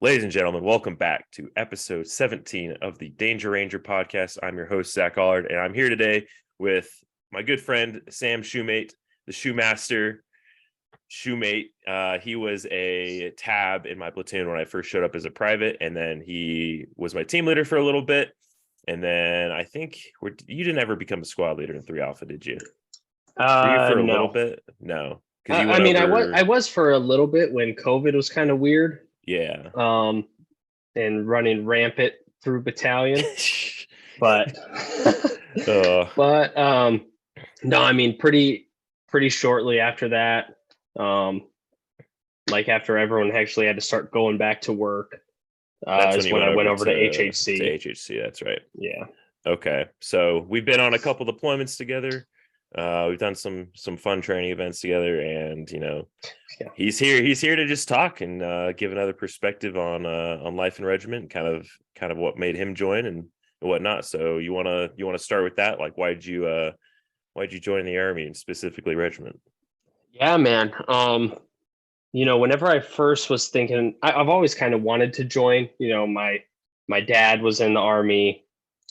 Ladies and gentlemen, welcome back to episode 17 of the Danger Ranger podcast. I'm your host, Zach Allard, and I'm here today with my good friend, Sam Shumate, the Shumaster. Shumate, he was a tab in my platoon when I first showed up as a private, and then he was my team leader for a little bit. And then I think you didn't ever become a squad leader in 3 Alpha, did you? Were you for a little bit? No. I was for a little bit when COVID was kind of weird. Yeah. And running rampant through battalion. but no, I mean pretty shortly after that. Like after everyone actually had to start going back to work. That's when I went over to HHC. To HHC, that's right. Yeah. Okay. So we've been on a couple deployments together. We've done some fun training events together, and he's here to just talk and give another perspective on life in regiment, kind of what made him join and whatnot. So you want to start with that? Like, why'd you join the Army and specifically regiment? Yeah, man. Whenever I first was thinking, I've always kind of wanted to join. My dad was in the Army,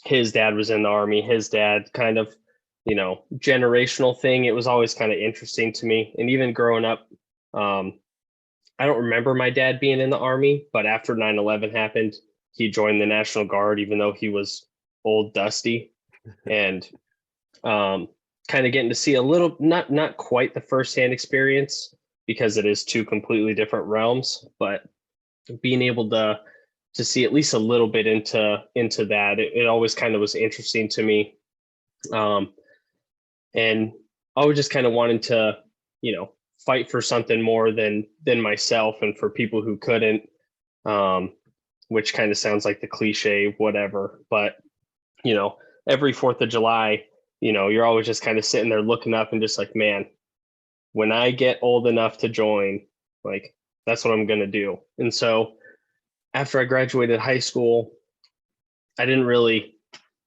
his dad was in the Army, his dad kind of, generational thing. It was always kind of interesting to me. And even growing up, I don't remember my dad being in the Army, but after 9/11 happened, he joined the National Guard, even though he was old, dusty, and kind of getting to see a little, not quite the firsthand experience because it is 2 completely different realms, but being able to see at least a little bit into that, it always kind of was interesting to me. And I was just kind of wanting to, fight for something more than myself and for people who couldn't, which kind of sounds like the cliche, whatever. But, every 4th of July, you're always just kind of sitting there looking up and just like, man, when I get old enough to join, like, that's what I'm going to do. And so after I graduated high school, I didn't really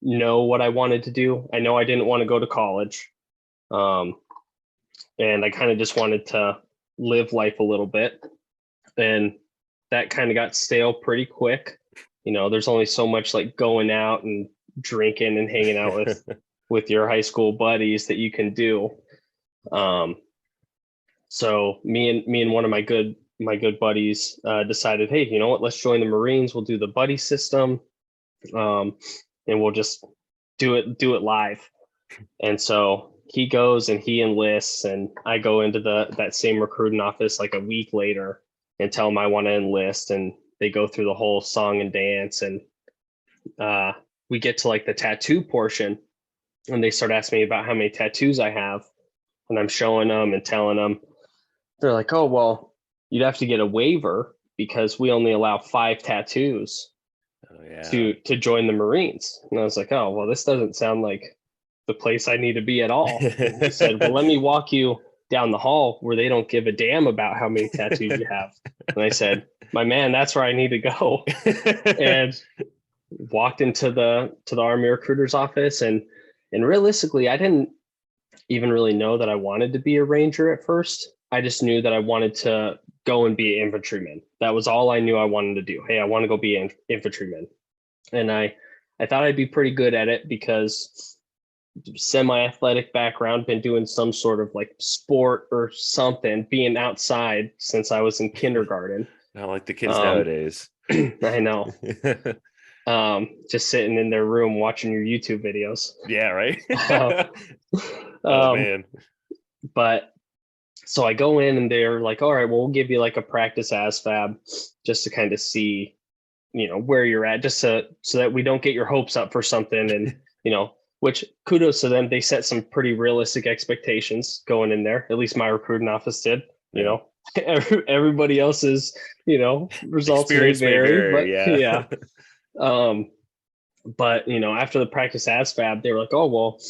know what I wanted to do. I know I didn't want to go to college. And I kind of just wanted to live life a little bit. And that kind of got stale pretty quick. There's only so much like going out and drinking and hanging out with your high school buddies that you can do. So me and one of my good buddies decided, hey, you know what, let's join the Marines. We'll do the buddy system. And we'll just do it live. And so he goes and he enlists, and I go into that same recruiting office like a week later and tell them I want to enlist, and they go through the whole song and dance, and we get to like the tattoo portion, and they start asking me about how many tattoos I have, and I'm showing them and telling them. They're like, oh, well, you'd have to get a waiver because we only allow 5 tattoos to join the Marines. And I was like, oh, well, this doesn't sound like the place I need to be at all. He said, well, let me walk you down the hall where they don't give a damn about how many tattoos you have. And I said, my man, that's where I need to go. And walked into the Army recruiter's office. And realistically, I didn't even really know that I wanted to be a Ranger at first. I just knew that I wanted to go and be an infantryman. That was all I knew I wanted to do. Hey, I want to go be an infantryman. And I thought I'd be pretty good at it because semi-athletic background, been doing some sort of like sport or something, being outside since I was in kindergarten. Not like the kids nowadays. I know. Just sitting in their room watching your YouTube videos. Yeah, right. Oh man. But so I go in and they're like, all right, well, we'll give you like a practice ASVAB just to kind of see, where you're at, just so that we don't get your hopes up for something. And, which kudos to them. They set some pretty realistic expectations going in there. At least my recruiting office did, everybody else's, results may vary, but yeah. But, after the practice ASVAB, they were like, oh, well,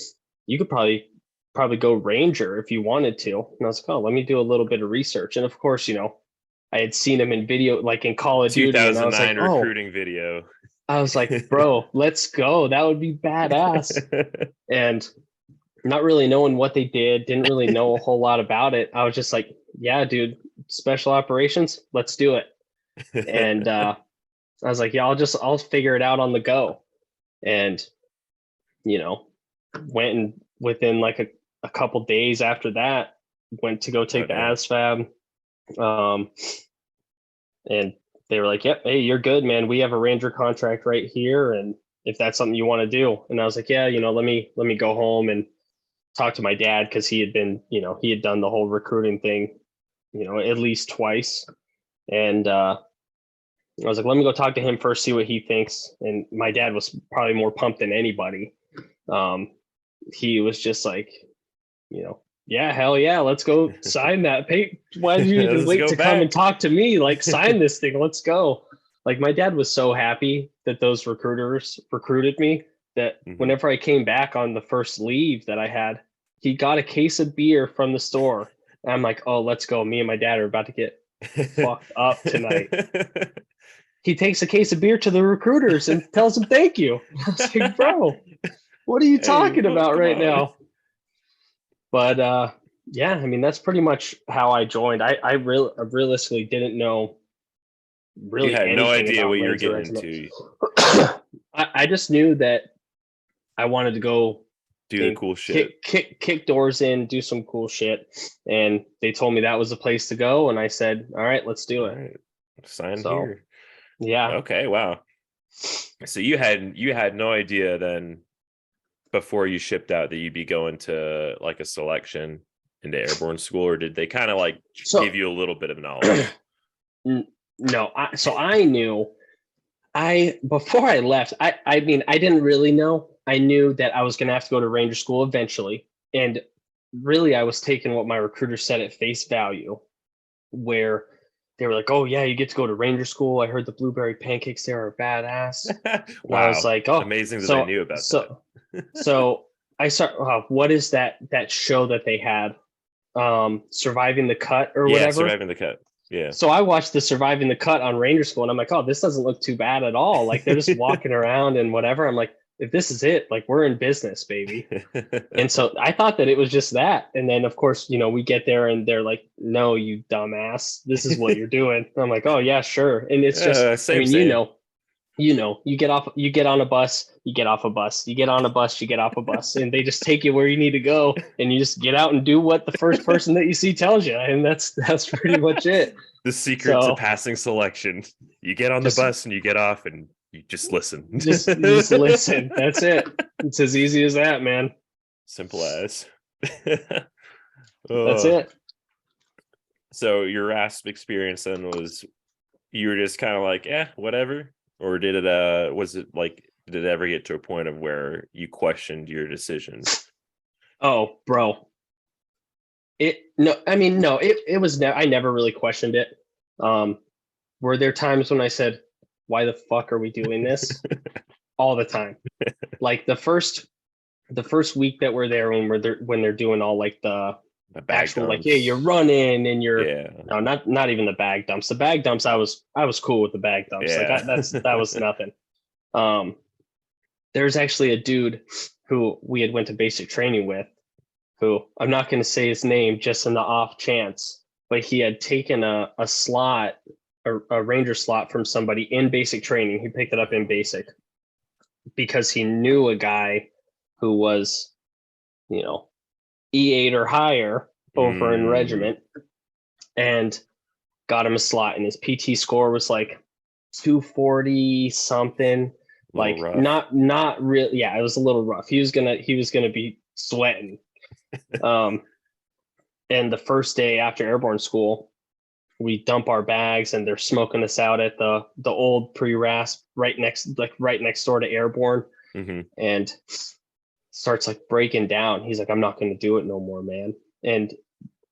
you could probably go Ranger if you wanted to. And I was like, oh, let me do a little bit of research. And of course, I had seen him in video, like in Call of Duty. 2009 recruiting video. I was like, bro, let's go. That would be badass. And not really knowing what they didn't really know a whole lot about it. I was just like, yeah, dude, special operations, let's do it. And I was like, yeah, I'll figure it out on the go. And, went and within like a couple days after that, went to go take the ASFAB. And they were like, yep, hey, you're good, man. We have a Ranger contract right here. And if that's something you want to do. And I was like, yeah, let me go home and talk to my dad. Cause he had been, he had done the whole recruiting thing, at least twice. And, I was like, let me go talk to him first, see what he thinks. And my dad was probably more pumped than anybody. He was just like, yeah, hell yeah, let's go sign that paper. Why did you even wait to come and talk to me? Like, sign this thing, let's go. Like, my dad was so happy that those recruiters recruited me that whenever I came back on the first leave that I had, he got a case of beer from the store. And I'm like, oh, let's go. Me and my dad are about to get fucked up tonight. He takes a case of beer to the recruiters and tells them thank you. I was like, bro, what are you talking about right now? But yeah, I mean, that's pretty much how I joined. I realistically didn't know really you had anything no idea about what you were Ranger getting Regiment. into. I just knew that I wanted to go do the cool shit, kick doors in, do some cool shit. And they told me that was the place to go. And I said, all right, let's do it. Right. Sign here. Yeah. Okay. Wow. So you had no idea then before you shipped out that you'd be going to like a selection into airborne school, or did they kind of like give you a little bit of knowledge? No. I knew before I left, I mean, I didn't really know. I knew that I was going to have to go to Ranger school eventually. And really, I was taking what my recruiter said at face value, where they were like, oh yeah, you get to go to Ranger school. I heard the blueberry pancakes there are badass. Wow. I was like, oh, amazing that I knew about that. So I saw, what is that show that they had? Surviving the Cut or whatever. Surviving the Cut. Yeah. So I watched the Surviving the Cut on Ranger School and I'm like, oh, this doesn't look too bad at all. Like, they're just walking around and whatever. I'm like, if this is it, like, we're in business, baby. And so I thought that it was just that. And then of course, we get there and they're like, no, you dumbass, this is what you're doing. I'm like, oh yeah, sure. And it's just, same. You get on a bus, you get off a bus, you get on a bus, you get off a bus, and they just take you where you need to go, and you just get out and do what the first person that you see tells you, and that's pretty much it. The secret to passing selection: you get on the bus and you get off, and you just listen. Just listen. That's it. It's as easy as that, man. Simple as. That's it. So your RASP experience then was, you were just kind of like, whatever. Or did it did it ever get to a point of where you questioned your decisions? Oh, bro. It was I never really questioned it. Were there times when I said, why the fuck are we doing this? All the time. Like the first week that we're there, when they're doing all like the actual dumps. Like, yeah, you're running and you're no, not even the bag dumps. The bag dumps, I was cool with the bag dumps. Yeah. Like that was nothing. There's actually a dude who we had went to basic training with, who I'm not going to say his name just in the off chance, but he had taken a slot, a Ranger slot from somebody in basic training. He picked it up in basic because he knew a guy who was, E8 or higher over in Regiment, and got him a slot, and his PT score was like 240 something. Like not really. Yeah, it was a little rough. He was gonna be sweating. And the first day after airborne school, we dump our bags and they're smoking us out at the old pre-RASP right next door to airborne. And starts like breaking down. He's like, I'm not going to do it no more, man. And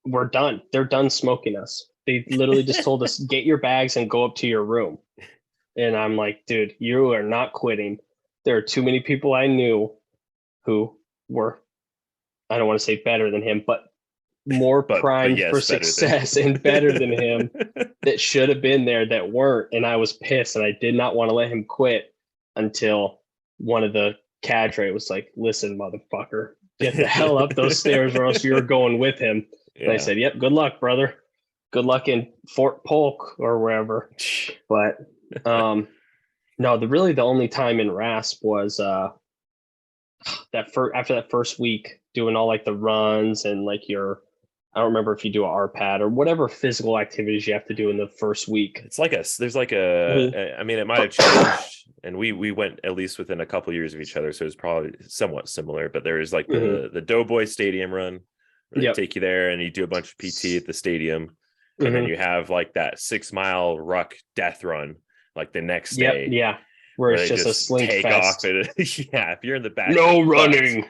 we're done. They're done smoking us. They literally just told us, get your bags and go up to your room. And I'm like, dude, you are not quitting. There are too many people I knew who were, I don't want to say better than him, but more primed for success and better than him that should have been there that weren't. And I was pissed and I did not want to let him quit until one of the cadre was like, listen, motherfucker, get the hell up those stairs or else you're going with him. Yeah. And I said, yep, good luck, brother. good luck in Fort Polk or wherever. But no, the only time in RASP was after that first week doing all like the runs and like I don't remember if you do a RPAD or whatever physical activities you have to do in the first week. It's like there's like I mean, it might have changed, and we went at least within a couple years of each other, so it's probably somewhat similar. But there is like the Doughboy Stadium run, where they take you there and you do a bunch of PT at the stadium, and then you have like that 6 mile ruck death run like the next day. Yeah, where it's just a sling fest. Yeah, if you're in the back, no running.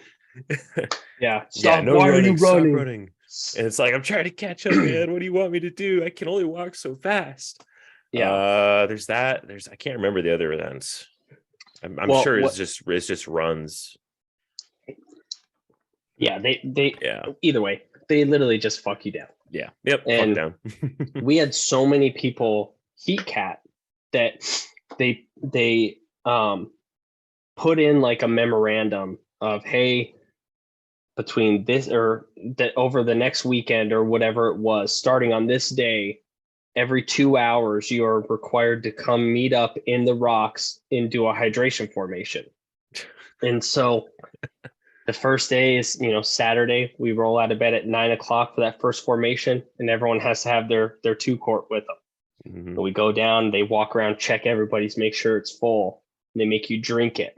Yeah, stop. Why are you running? Stop running. And it's like, I'm trying to catch up, man. What do you want me to do? I can only walk so fast. Yeah. There's that. I can't remember the other events. I'm sure it's just runs. Yeah, they either way, they literally just fuck you down. Yeah. Yep. And fuck down. We had so many people heat cat that they put in like a memorandum of, hey, between this or that over the next weekend or whatever it was, starting on this day, every 2 hours, you are required to come meet up in the rocks and do a hydration formation. And so the first day is, Saturday, we roll out of bed at 9 o'clock for that first formation, and everyone has to have their 2-quart with them. Mm-hmm. And we go down, they walk around, check everybody's, make sure it's full. And they make you drink it.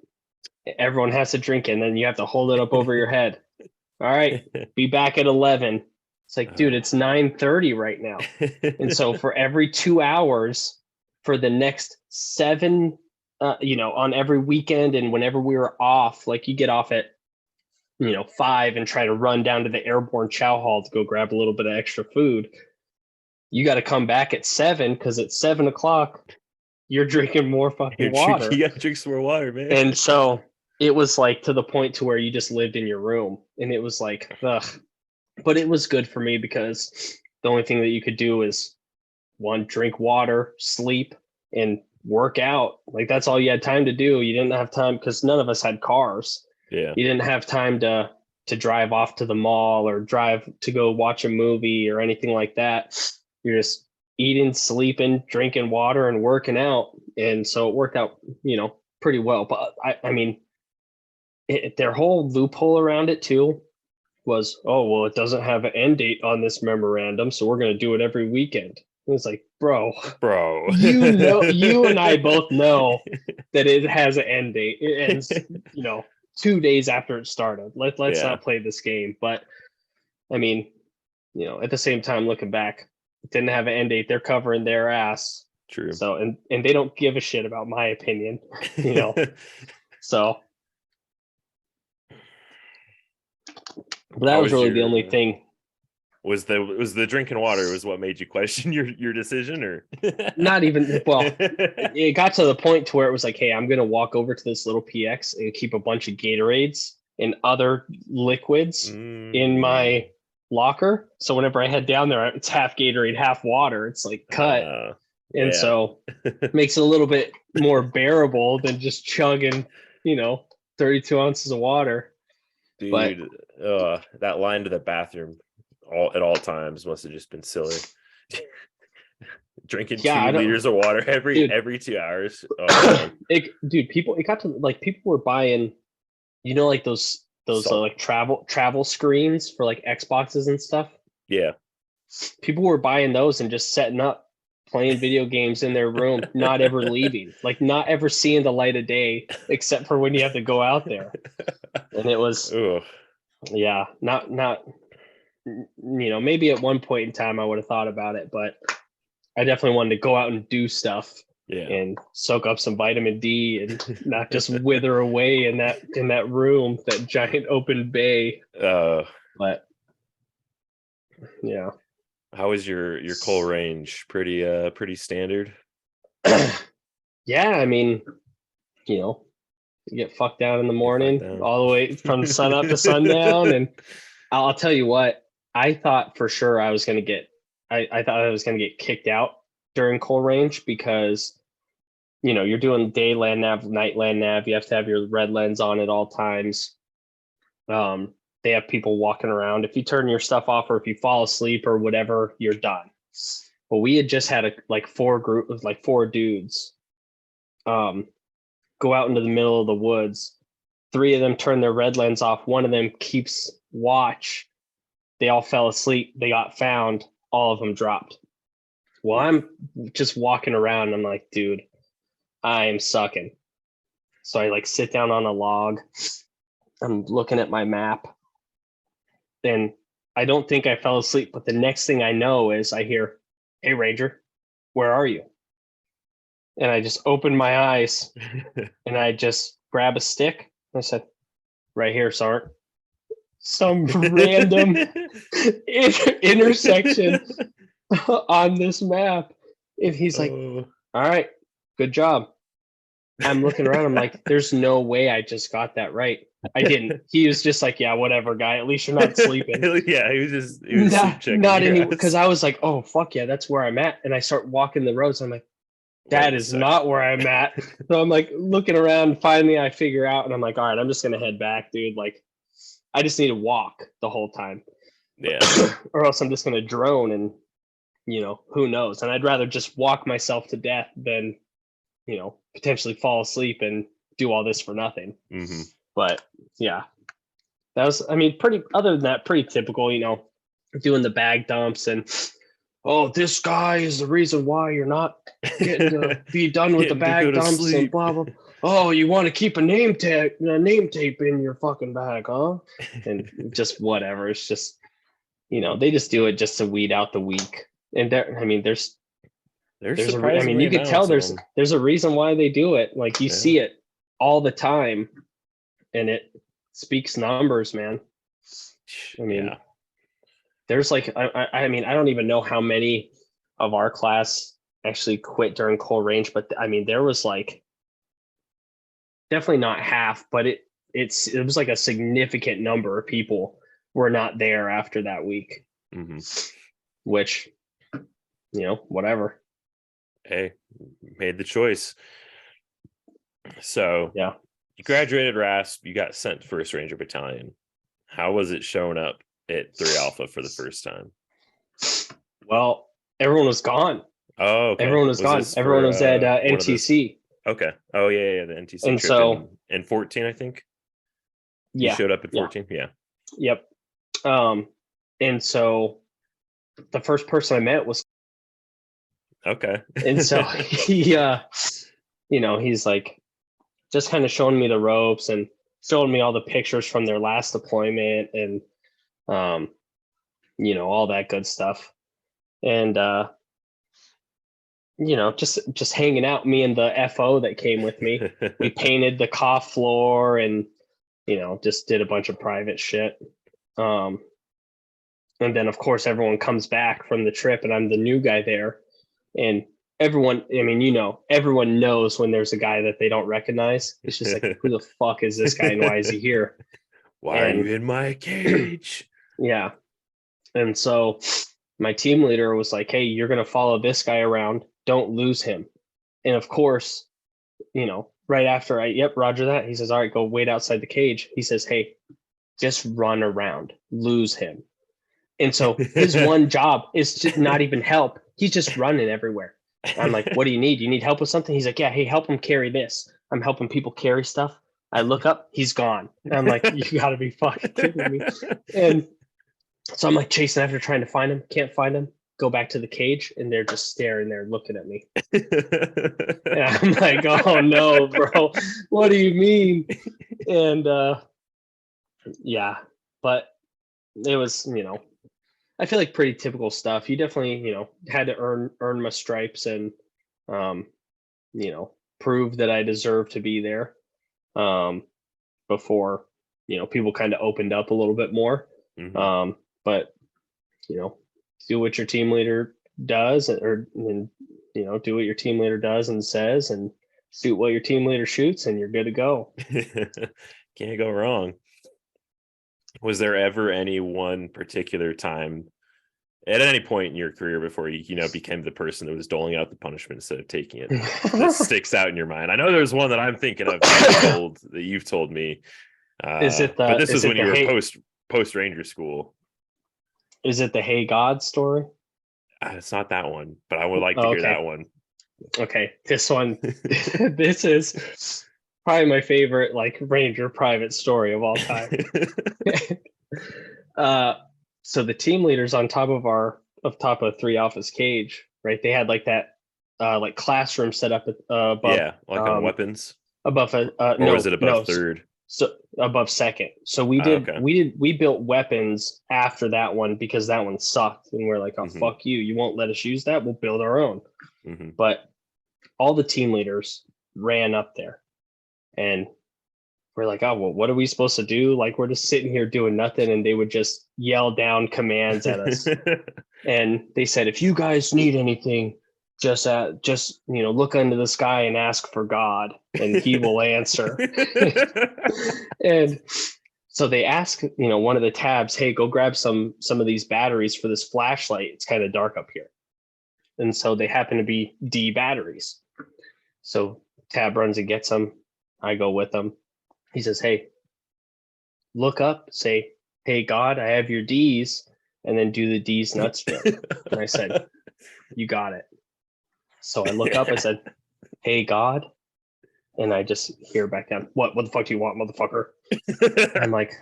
Everyone has to drink it, and then you have to hold it up over your head. All right, be back at 11. It's like, dude, it's 9:30 right now. And so for every 2 hours for the next 7, on every weekend and whenever we were off, like you get off at, 5 and try to run down to the Airborne chow hall to go grab a little bit of extra food. You got to come back at 7 because at 7 o'clock, you're drinking more fucking water. You got to drink some more water, man. And so it was like to the point to where you just lived in your room, and it was like, ugh. But it was good for me because the only thing that you could do is drink water, sleep, and work out. Like that's all you had time to do. You didn't have time because none of us had cars. Yeah. You didn't have time to drive off to the mall or drive to go watch a movie or anything like that. You're just eating, sleeping, drinking water, and working out. And so it worked out, pretty well. But I mean, their whole loophole around it too was, oh, well, it doesn't have an end date on this memorandum, so we're going to do it every weekend. It was like, bro, you and I both know that it has an end date. It ends, 2 days after it started. Let's not play this game. But I mean, at the same time, looking back, it didn't have an end date. They're covering their ass. True. So, and they don't give a shit about my opinion, so. But that was really the only thing. Was the drinking water was what made you question your decision, or not even? Well, it got to the point to where it was like, hey, I'm gonna walk over to this little PX and keep a bunch of Gatorades and other liquids in my locker. So whenever I head down there, it's half Gatorade, half water. It's like cut, so it makes it a little bit more bearable than just chugging, 32 ounces of water. Dude, that line to the bathroom at all times must have just been silly. Drinking 2 liters of water every 2 hours. Oh, people were buying, like those like travel screens for like Xboxes and stuff. Yeah. People were buying those and just setting up, playing video games in their room, not ever leaving, like not ever seeing the light of day, except for when you have to go out there. And it was, not, maybe at one point in time I would have thought about it, but I definitely wanted to go out and do stuff and soak up some vitamin D and not just wither away in that room, that giant open bay. But yeah. How was your coal range? Pretty standard? Yeah, I mean, you get fucked down in the morning, all the way from sun up to sundown. And I'll tell you what, I thought for sure I was going to get, I thought I was going to get kicked out during coal range because, you're doing day land nav, night land nav. You have to have your red lens on at all times. They have people walking around. If you turn your stuff off or if you fall asleep or whatever, you're done. Well, we had just had four dudes go out into the middle of the woods. 3 of them turn their red lens off. 1 of them keeps watch. They all fell asleep. They got found. All of them dropped. Well, I'm just walking around. I'm like, dude, I am sucking. So I sit down on a log. I'm looking at my map. And I don't think I fell asleep, but the next thing I know is I hear, "Hey, Ranger, where are you?" And I just opened my eyes and I just grab a stick. I said, "Right here, Sergeant." Some random intersection on this map. And he's like, "All right, good job." I'm looking around. I'm like, there's no way I just got that right. I didn't. He was just like, "Yeah, whatever, guy. At least you're not sleeping." Yeah, he was sleep checking. Not anymore. Because I was like, "Oh, fuck yeah, that's where I'm at." And I start walking the roads. I'm like, that is not where I'm at. So I'm looking around. Finally, I figure out, and I'm like, all right, I'm just gonna head back, dude. I just need to walk the whole time. Yeah. Or else I'm just gonna drone, and who knows. And I'd rather just walk myself to death than potentially fall asleep and do all this for nothing. Mm-hmm. But yeah, that was, other than that, pretty typical, doing the bag dumps and, "Oh, this guy is the reason why you're not getting to be done with the bag dumps and blah, blah. Oh, you want to keep a name tape in your fucking bag, huh?" And just whatever. It's just, they just do it just to weed out the weak. And there's you can tell there's a reason why they do it. You see it all the time, and it speaks numbers, man. There's I don't even know how many of our class actually quit during Coal Range, but there was definitely not half, but it was a significant number of people were not there after that week. Mm-hmm. Which, whatever. Hey, made the choice. So yeah, you graduated RASP, you got sent to 1st Ranger Battalion. How was it showing up at 3 Alpha for the first time? Well, everyone was gone. Oh, okay. Everyone was gone. Everyone was at NTC. Okay. Oh, yeah, the NTC and trip so, in 14, I think. Yeah. You showed up at 14? Yeah. Yep. And so the first person I met was okay. And so he he's just kind of showing me the ropes and showing me all the pictures from their last deployment and all that good stuff. And just hanging out, me and the FO that came with me. We painted the COF floor and just did a bunch of private shit. And then of course everyone comes back from the trip and I'm the new guy there. And everyone, everyone knows when there's a guy that they don't recognize. It's just who the fuck is this guy and why is he here? Why are you in my cage? Yeah. And so my team leader was like, "Hey, you're going to follow this guy around. Don't lose him." And of course, right after yep, roger that. He says, "All right, go wait outside the cage." He says, "Hey, just run around, lose him." And so his one job is to not even help. He's just running everywhere. I'm like, "What do you need? You need help with something?" He's like, "Yeah, hey, help him carry this." I'm helping people carry stuff. I look up, he's gone. And I'm like, "You gotta be fucking kidding me." And so I'm chasing after, trying to find him. Can't find him. Go back to the cage, and they're just staring there, looking at me. And I'm like, "Oh no, bro. What do you mean?" And yeah, but it was, I feel like pretty typical stuff. You definitely, had to earn my stripes and, prove that I deserve to be there before, people kind of opened up a little bit more. Mm-hmm. But, do what your team leader does do what your team leader does and says and shoot what your team leader shoots and you're good to go. Can't go wrong. Was there ever any one particular time at any point in your career before you became the person that was doling out the punishment instead of taking it that sticks out in your mind? I know there's one that I'm thinking of that you've told me. But this was when you were post Ranger school. Is it the "Hey God" story? It's not that one, but I would like to Oh, hear okay. that one. Okay, this one, this is probably my favorite like Ranger private story of all time. So the team leaders on top of 3 Alpha's cage, right? They had like that like classroom set up above Yeah, like on weapons, above or no was it above third? so above second. So Okay. we built weapons after that one because that one sucked, and we're like, oh fuck you won't let us use that, we'll build our own. But all the team leaders ran up there, and we're like, oh well, what are we supposed to do? Like, we're just sitting here doing nothing, and they would just yell down commands at us. And they said, if you guys need anything, just look into the sky and ask for God, and He will answer. And so they ask, one of the tabs, hey, go grab some of these batteries for this flashlight. It's kind of dark up here. And so they happen to be D batteries. So tab runs and gets them. I go with them. He says, hey, look up, say, hey, God, I have your D's, and then do the D's nuts joke. And I said, you got it. So I look up, I said, hey, God. And I just hear back down, what the fuck do you want, motherfucker? I'm like,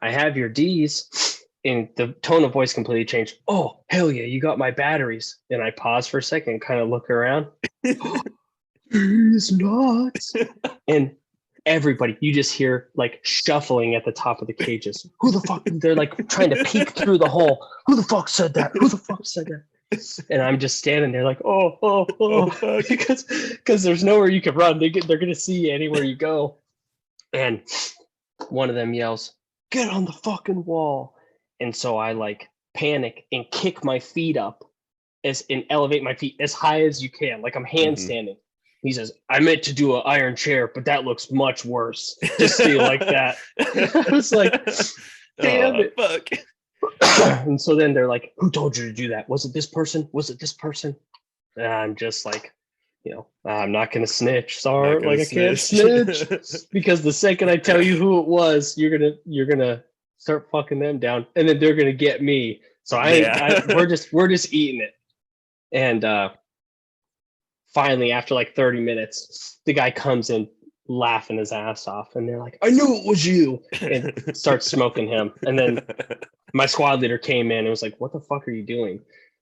I have your D's. And the tone of voice completely changed. Oh, hell yeah, you got my batteries. And I pause for a second, kind of look around. These nuts. And everybody, you just hear like shuffling at the top of the cages. Who the fuck? They're like trying to peek through the hole. Who the fuck said that? Who the fuck said that? And I'm just standing there like, oh, because there's nowhere you can run. They're gonna see you anywhere you go. And one of them yells, "Get on the fucking wall!" And so I like panic and kick my feet up and elevate my feet as high as you can, like I'm handstanding. He says, I meant to do an iron chair, but that looks much worse. Just stay like that. I was like, damn it. Fuck. And so then they're like, who told you to do that? Was it this person? Was it this person? And I'm just like, I'm not going to snitch. Sorry, like I can't snitch. Because the second I tell you who it was, you're going to start fucking them down. And then they're going to get me. So we're just eating it. And finally, after like 30 minutes, the guy comes in laughing his ass off, and they're like, I knew it was you, and starts smoking him. And then my squad leader came in and was like, what the fuck are you doing?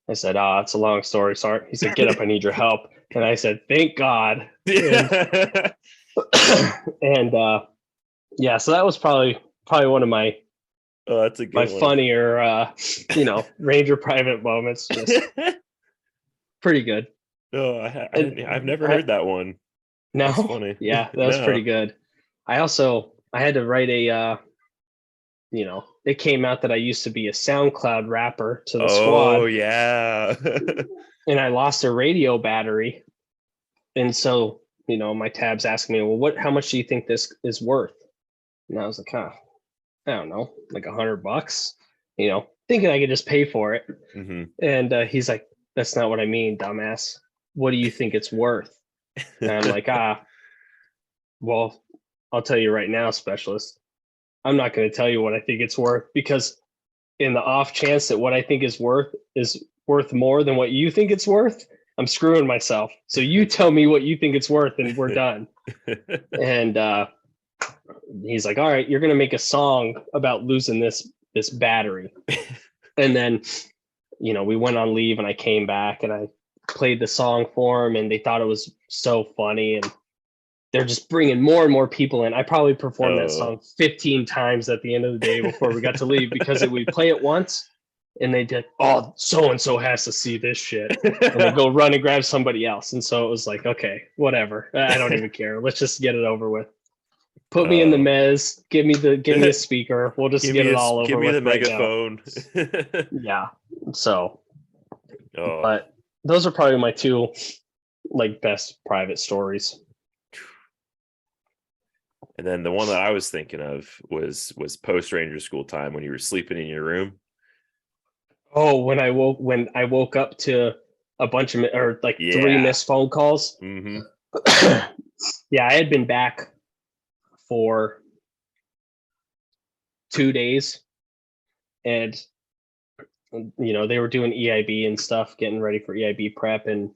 I said, it's a long story. Sorry. He said, get up, I need your help. And I said, thank God. And yeah, so that was probably one of my that's a good my one. funnier Ranger private moments. Just pretty good. Oh, I've never heard that one. No, that's funny. Yeah, that was pretty good. I had to write a it came out that I used to be a SoundCloud rapper to the squad. Oh yeah. And I lost a radio battery. And so, my tabs asked me, well, how much do you think this is worth? And I was like, I don't know, like $100, thinking I could just pay for it. And he's like, that's not what I mean, dumbass. What do you think it's worth? And I'm like, well, I'll tell you right now, specialist, I'm not going to tell you what I think it's worth, because in the off chance that what I think is worth more than what you think it's worth, I'm screwing myself. So you tell me what you think it's worth and we're done. And he's like, all right, you're going to make a song about losing this battery. And then, we went on leave, and I came back and I played the song for him, and they thought it was so funny, and they're just bringing more and more people in. I probably performed that song 15 times at the end of the day before we got to leave, because we play it once and they did, oh, so-and-so has to see this shit. And they go run and grab somebody else. And so it was like, okay, whatever. I don't even care. Let's just get it over with. Put me in the mez. Give me a speaker. We'll just get it all over with. Give me the megaphone. Yeah. So, but those are probably my two best private stories. And then the one that I was thinking of was post Ranger school time, when you were sleeping in your room. Oh, when I woke up to a bunch of 3 missed phone calls. Yeah, I had been back for 2 days, and they were doing EIB and stuff, getting ready for EIB prep, and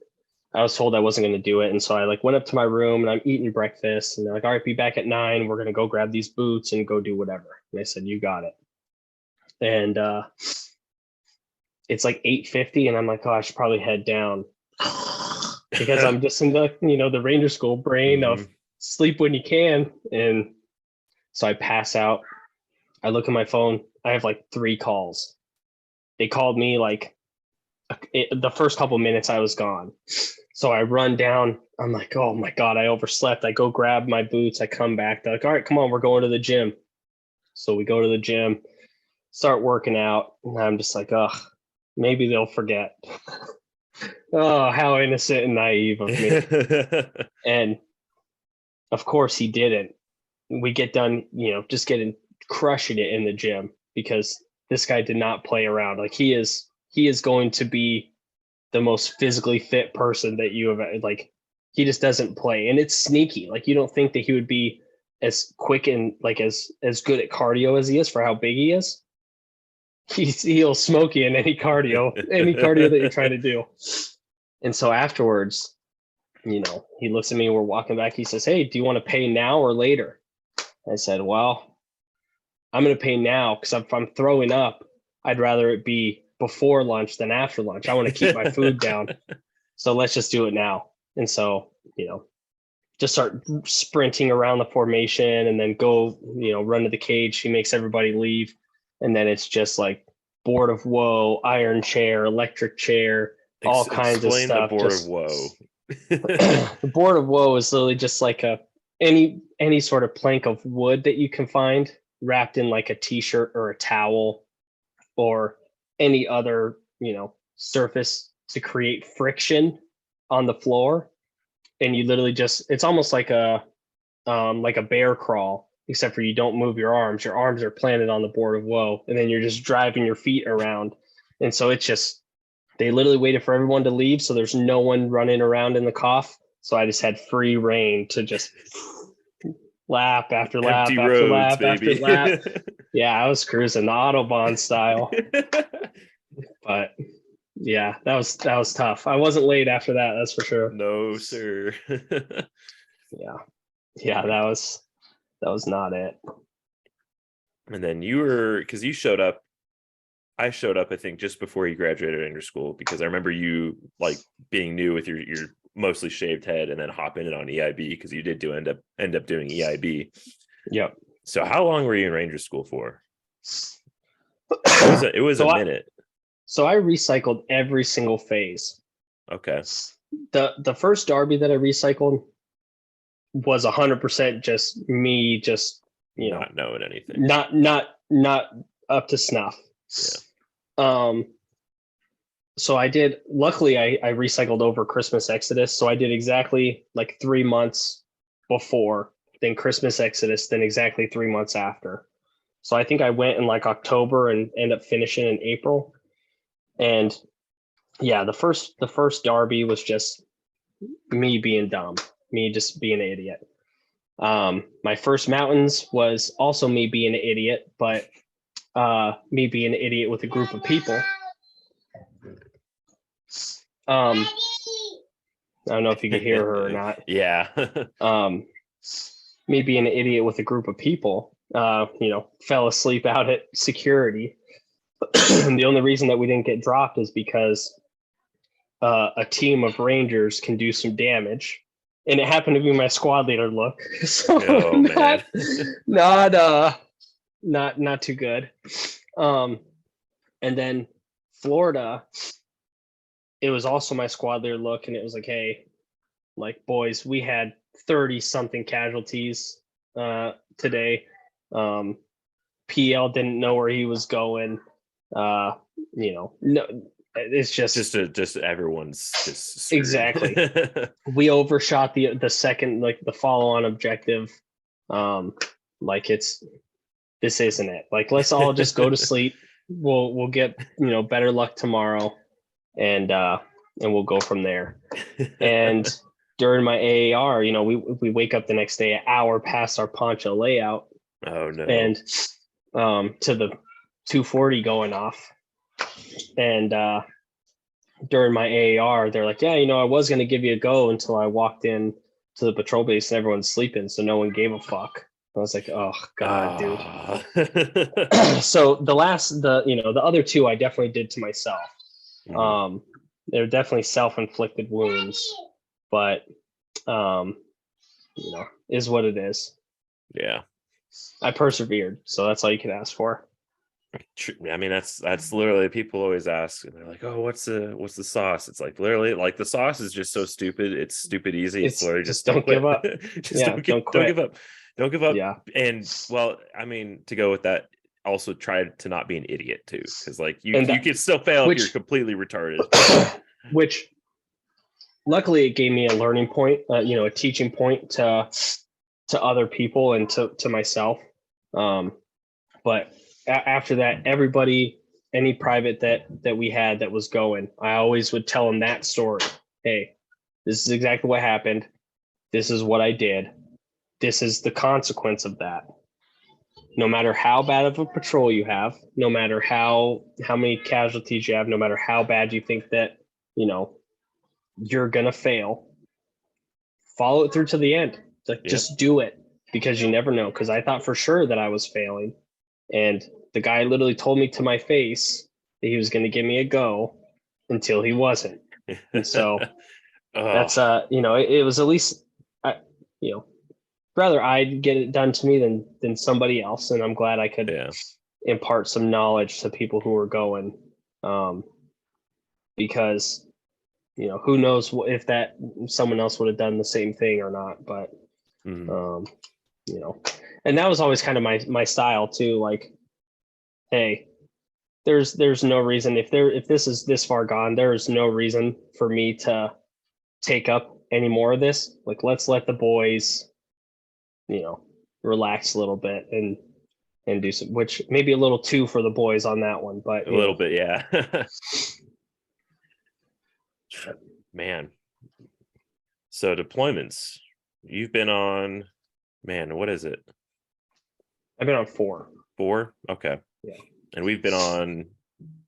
I was told I wasn't going to do it. And so I like went up to my room and I'm eating breakfast, and they're like, all right, be back at 9. We're going to go grab these boots and go do whatever. And I said, you got it. And it's like 8:50, and I'm like, oh, I should probably head down because I'm just in the Ranger School brain of sleep when you can. And so I pass out. I look at my phone. I have like 3 calls. They called me like the first couple minutes I was gone. So I run down. I'm like, oh my God, I overslept. I go grab my boots. I come back. They're like, all right, come on, we're going to the gym. So we go to the gym, start working out. And I'm just like, oh, maybe they'll forget. Oh, how innocent and naive of me. And of course he didn't. We get done, just crushing it in the gym because this guy did not play around. Like he is going to be the most physically fit person that you have. Like he just doesn't play, and it's sneaky. Like you don't think that he would be as quick and like as good at cardio as he is for how big he is. He'll smoke you in any cardio that you're trying to do. And so afterwards, he looks at me. We're walking back. He says, hey, do you want to pay now or later? I said, well, I'm going to pay now because if I'm throwing up, I'd rather it be before lunch than after lunch. I want to keep my food down. So let's just do it now. And so, just start sprinting around the formation and then go, run to the cage. He makes everybody leave. And then it's just like board of woe, iron chair, electric chair, all kinds of stuff. The board of woe. The board of woe is literally just like any sort of plank of wood that you can find wrapped in like a t-shirt or a towel or any other, surface to create friction on the floor. And you literally it's almost like a bear crawl, except for you don't move your arms. Your arms are planted on the board of woe, and then you're just driving your feet around. And so it's just, they literally waited for everyone to leave. So there's no one running around in the cough. So I just had free reign to just lap after lap Empty after roads, lap baby. after lap. Yeah, I was cruising the Autobahn style. But yeah, that was tough. I wasn't late after that, that's for sure. No, sir. Yeah, that was not it. And then because you showed up, I showed up, I think, just before you graduated Ranger School, because I remember you like being new with your mostly shaved head and then hopping in on EIB because you did end up doing EIB. Yep. So how long were you in Ranger School for? It was a minute. So I recycled every single phase. Okay. The first Derby that I recycled was 100% just me, not knowing anything, not up to snuff. Yeah. So I did. Luckily, I recycled over Christmas Exodus. So I did exactly like 3 months before, then Christmas Exodus, then exactly 3 months after. So I think I went in like October and ended up finishing in April. And yeah, the first Derby was just me being dumb, me just being an idiot. My first mountains was also me being an idiot, but me being an idiot with a group of people. I don't know if you could hear her or not. Yeah. Me being an idiot with a group of people, fell asleep out at security. And the only reason that we didn't get dropped is because a team of Rangers can do some damage. And it happened to be my squad leader look. So not too good. And then Florida, it was also my squad leader look, and it was like, hey, like, boys, we had 30 something casualties today. PL didn't know where he was going. No, it's just everyone's just screwed. Exactly. We overshot the second, like the follow-on objective. Like this isn't it. Like, let's all just go to sleep. We'll get better luck tomorrow, and we'll go from there. And during my AAR, we wake up the next day an hour past our poncho layout. Oh no. And to the 240 going off. And during my AAR, they're like, yeah, I was going to give you a go until I walked in to the patrol base and everyone's sleeping. So no one gave a fuck. I was like, oh God, dude. So the other two I definitely did to myself. They're definitely self-inflicted wounds, but is what it is. Yeah. I persevered, so that's all you can ask for. I mean, that's literally, people always ask, and they're like, "Oh, what's the sauce?" It's like, literally, like, the sauce is just so stupid. It's stupid easy. It's literally just don't give up. Don't give up. Don't give up. Yeah. And well, I mean, to go with that, also try to not be an idiot too, because like you can still fail if you're completely retarded. Which, luckily, it gave me a learning point, a teaching point to other people and to myself. But after that, everybody, any private that we had that was going, I always would tell them that story. Hey, this is exactly what happened. This is what I did. This is the consequence of that. No matter how bad of a patrol you have, no matter how many casualties you have, no matter how bad you think that, you're going to fail, follow it through to the end. Like, just do it, because you never know. Because I thought for sure that I was failing. And the guy literally told me to my face that he was going to give me a go until he wasn't. And so that's, it was at least, rather I'd get it done to me than somebody else. And I'm glad I could impart some knowledge to people who were going, because, who knows if that someone else would have done the same thing or not. But, and that was always kind of my style too. Like, hey, there's no reason, if this is this far gone, there is no reason for me to take up any more of this. Like, let's let the boys, relax a little bit and do some, which maybe a little too for the boys on that one, but a little bit, yeah. Man. So deployments, you've been on, man, what is it? I've been on 4. 4? Okay. Yeah. And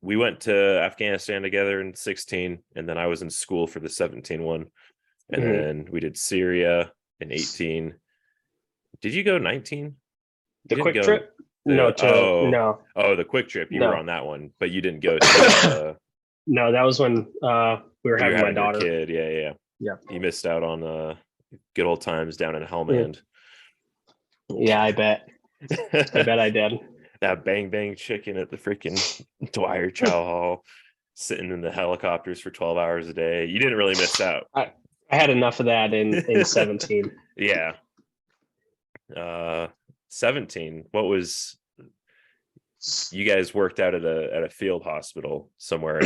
we went to Afghanistan together in 16, and then I was in school for the 17 one. And then we did Syria in 18. Did you go 19? The quick trip? No. The quick trip. You were on that one, but you didn't go to no, that was when we were having my daughter. Kid. Yeah. You missed out on good old times down in Helmand. Yeah, I bet. I bet I did. That bang bang chicken at the freaking Dwyer Chow Hall, sitting in the helicopters for 12 hours a day. You didn't really miss out. I had enough of that in 17. Yeah. 17. What was, you guys worked out at a field hospital somewhere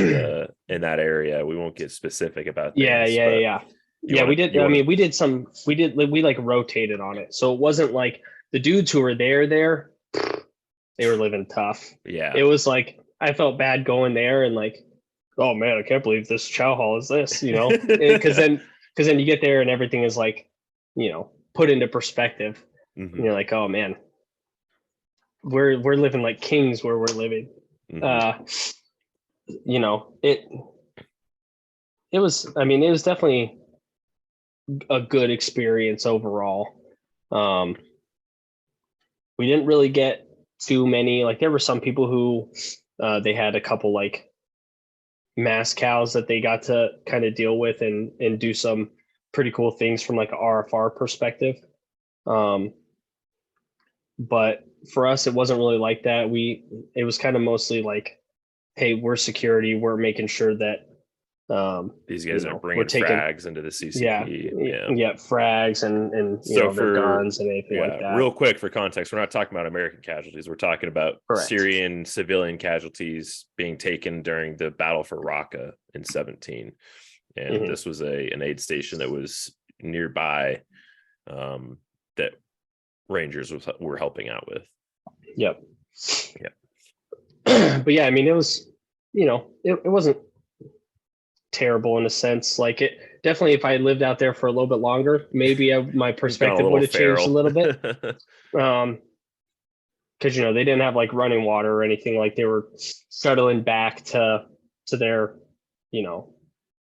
in that area. We won't get specific about that. Yeah. We did. We like rotated on it. So it wasn't like the dudes who were there, they were living tough. Yeah. It was like, I felt bad going there and like, oh man, I can't believe this chow hall is this, because then you get there and everything is like, put into perspective. And you're like, oh man, we're living like kings where we're living. It was definitely a good experience overall. We didn't really get too many, like there were some people who they had a couple like mass cows that they got to kind of deal with and do some pretty cool things from like an RFR perspective. But for us, it wasn't really like that. It was kind of mostly like, hey, we're security. We're making sure that these guys are bringing frags into the CCP. Yeah, frags and so their guns and anything like that. Real quick for context, we're not talking about American casualties. We're talking about Syrian civilian casualties being taken during the battle for Raqqa in 17. And this was an aid station that was nearby that Rangers were helping out with. Yep. But yeah, it was, it wasn't terrible in a sense. Like, it definitely, if I lived out there for a little bit longer, maybe my perspective would have changed a little bit. because they didn't have like running water or anything. Like they were shuttling back to their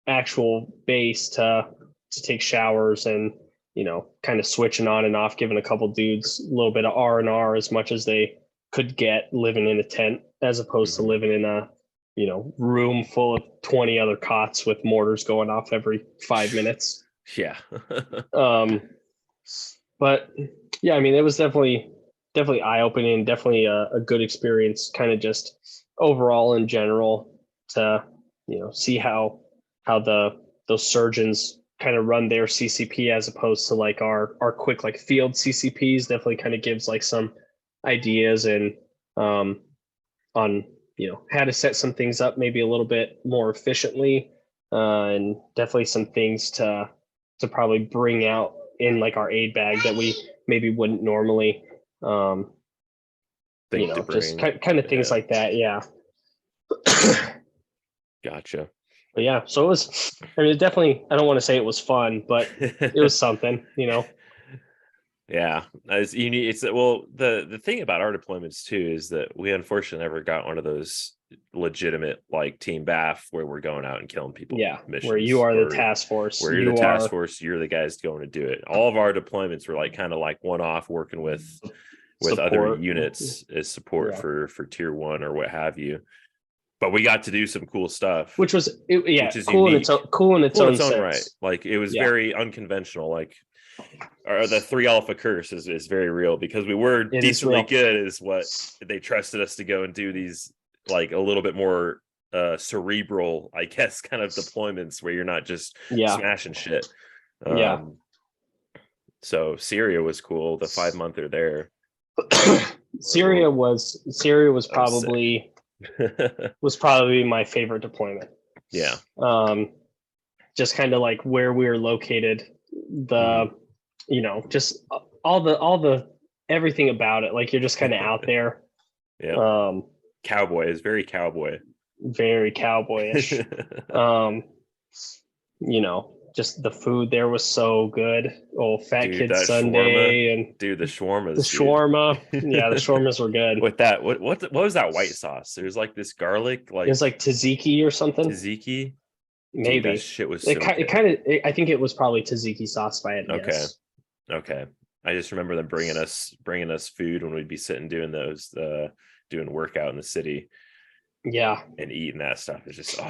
actual base to take showers and kind of switching on and off, giving a couple dudes a little bit of R&R as much as they could get living in a tent, as opposed to living in a room full of 20 other cots with mortars going off every 5 minutes. Yeah. But yeah, I mean, it was definitely eye-opening, definitely a good experience, kind of just overall in general, to see how those surgeons kind of run their CCP as opposed to like our quick like field CCPs. Definitely kind of gives like some ideas and on how to set some things up maybe a little bit more efficiently, and definitely some things to probably bring out in like our aid bag that we maybe wouldn't normally just kind of things like that. Yeah. Gotcha. But yeah, so it was, I mean, it definitely, I don't want to say it was fun, but it was something. Yeah, it's unique. It's the thing about our deployments too is that we unfortunately never got one of those legitimate like team BAF where we're going out and killing people. Yeah, missions, where you are the task force. Where you're the task force, you're the guys going to do it. All of our deployments were like kind of like one-off, working with support. Other units as support for tier 1 or what have you. But we got to do some cool stuff, which is cool in its own sense. Right. Like it was very unconventional. Like the 3 alpha curse is very real, because we were decently good is what they trusted us to go and do these like a little bit more cerebral, I guess, kind of deployments where you're not just smashing shit. So Syria was cool. The 5-monther there. Syria was probably my favorite deployment. Yeah. Just kind of like where we were located, just all the everything about it. Like you're just kind of out there. Yeah. Cowboy is very cowboy. Very cowboyish. Just the food there was so good. Oh, Fat Kid Sunday, and the shawarmas. The shawarma. Yeah, the shawarmas were good. With that, what was that white sauce? There's like this garlic, like it was like tzatziki or something. Tzatziki, maybe. Dude, that shit was. So it kind of. I think it was probably tzatziki sauce by it. Okay. I just remember them bringing us food when we'd be sitting doing those, doing workout in the city. Yeah, and eating that stuff is just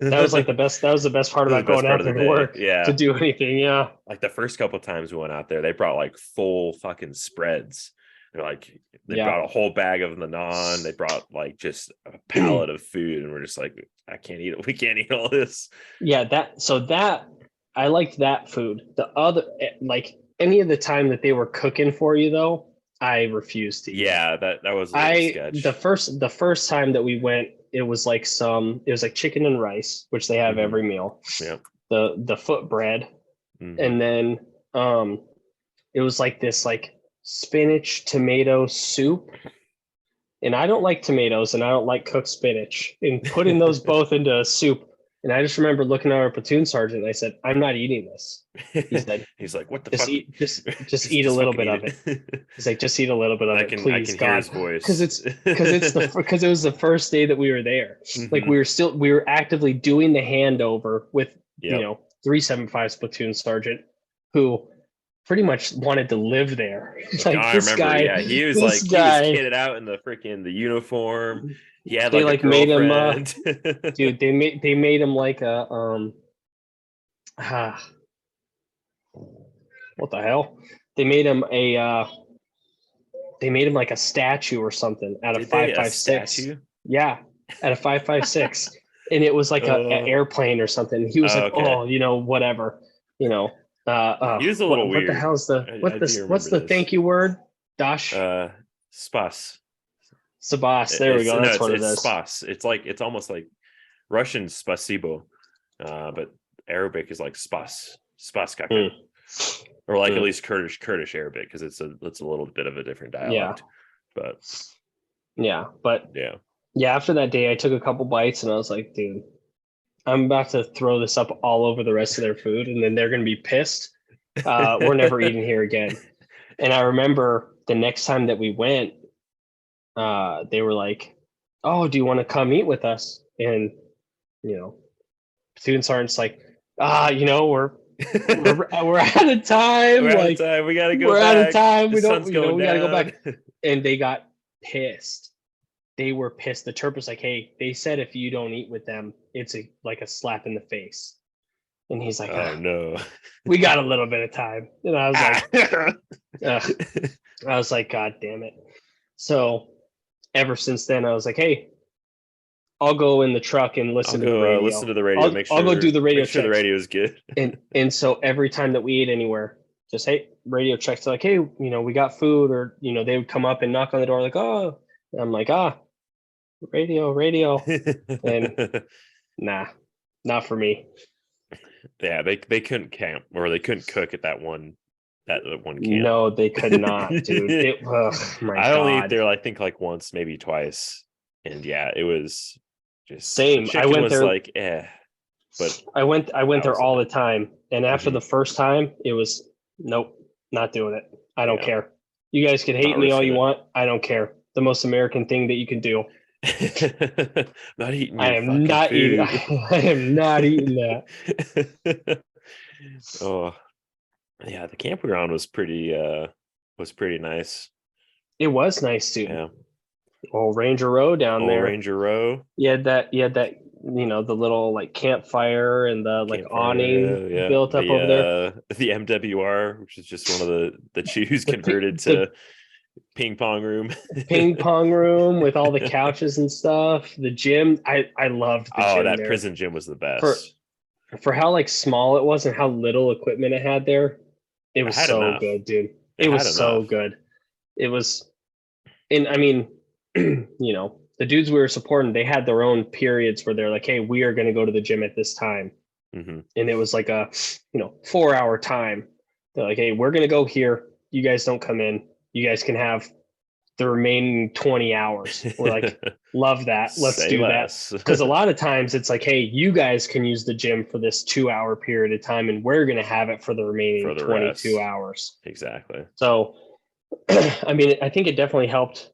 that was like the best. That was the best part about going out there to work. Yeah, to do anything. Yeah, like the first couple of times we went out there, they brought like full fucking spreads. They're like they brought a whole bag of the naan. They brought like just a pallet of food, and we're just like, I can't eat it. We can't eat all this. Yeah, that I liked that food. The other, like any of the time that they were cooking for you though, I refused to eat. Yeah, that was a sketch. The first time that we went, it was like chicken and rice, which they have every meal. Yeah. The foot bread. And then it was like this like spinach tomato soup. And I don't like tomatoes and I don't like cooked spinach. And putting those both into a soup. And I just remember looking at our platoon sergeant and I said, I'm not eating this. He said, he's like, what the fuck? Just eat a little bit of it. He's like, just eat a little bit of it, please, God. Hear his voice. Because it was the first day that we were there. Like we were actively doing the handover with 375's platoon sergeant, who pretty much wanted to live there. Like I remember, he was like, he was kitted out in the uniform. Yeah, they like made him dude, they made him like a what the hell? They made him like a statue or something out of 5.56. Yeah, out of 5.56. And it was like an airplane or something. He was like, whatever. He was a little weird. What the hell's what's the thank you word? Dash? Spas. Sabas, there we go. That's what it is. Spas. It's almost like Russian spasibo, but Arabic is like spas kaka, or like at least Kurdish Arabic, because it's a little bit of a different dialect. Yeah, After that day, I took a couple bites and I was like, dude, I'm about to throw this up all over the rest of their food, and then they're gonna be pissed. We're never eating here again. And I remember the next time that we went, they were like, "Oh, do you want to come eat with us?" And platoon sergeant's like, we're out of time. We're out like of time. We gotta go we're back. out of time. The We don't, sun's going we gotta go down. back. And they got pissed. They were pissed. The Terp was like, "Hey, they said if you don't eat with them, it's like a slap in the face." And he's like, Oh no, "We got a little bit of time." And I was like, Ugh. I was like, "God damn it." So ever since then, I was like, "Hey, I'll go in the truck and listen to the radio. Listen to the radio. I'll go do the radio Make sure the checks." radio is good. and so every time that we ate anywhere, just, hey, radio checks. Like, hey, we got food, or they would come up and knock on the door like, "Oh," and I'm like, radio, and nah, not for me. Yeah, they couldn't camp, or they couldn't cook at that one camp. No, they could not, dude. I only ate there, I think, like once, maybe twice, and yeah, it was just same. I went there like, but I went there all the time, and after the first time, it was nope, not doing it. I don't care. You guys can hate me all you want. I don't care. The most American thing that you can do. Not eating. I am not eating. I am not eating that. Oh, yeah. The camp we were on was pretty nice. It was nice too. Yeah. Old Ranger Row down there. Ranger Row. You had that. The little like campfire and the like awning built up over there. The MWR, which is just one of the chews converted to ping pong room. Ping pong room with all the couches and stuff. The gym. I loved the gym. That prison gym was the best. For how like small it was and how little equipment it had there. It was so good, dude. It was so good. It was, and I mean, the dudes we were supporting, they had their own periods where they're like, "Hey, we are going to go to the gym at this time." And it was like a 4-hour time. They're like, "Hey, we're going to go here. You guys don't come in. You guys can have the remaining 20 hours." We're like, "Love that. Let's do that." Because a lot of times it's like, "Hey, you guys can use the gym for this 2-hour period of time, and we're going to have it for the remaining 22 hours." Exactly. So, I mean, I think it definitely helped.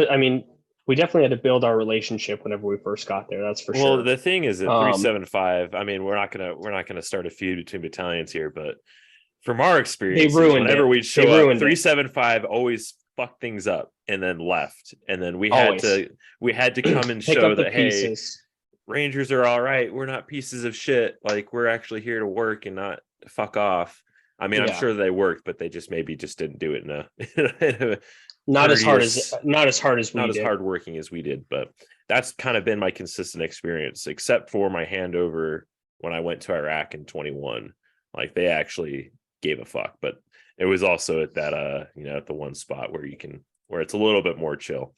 I mean, we definitely had to build our relationship whenever we first got there. That's for sure. Well, the thing is that 375. I mean, we're not gonna start a feud between battalions here, but from our experience, whenever we'd show up, 375 always fucked things up and then left, and then we had to come and show that hey, Rangers are all right. We're not pieces of shit. Like, we're actually here to work and not fuck off. I mean, I'm sure they worked, but they just didn't do it in a not as hard as hardworking as we did. But that's kind of been my consistent experience, except for my handover when I went to Iraq in 21. Like, they actually gave a fuck, but it was also at that at the one spot where it's a little bit more chill.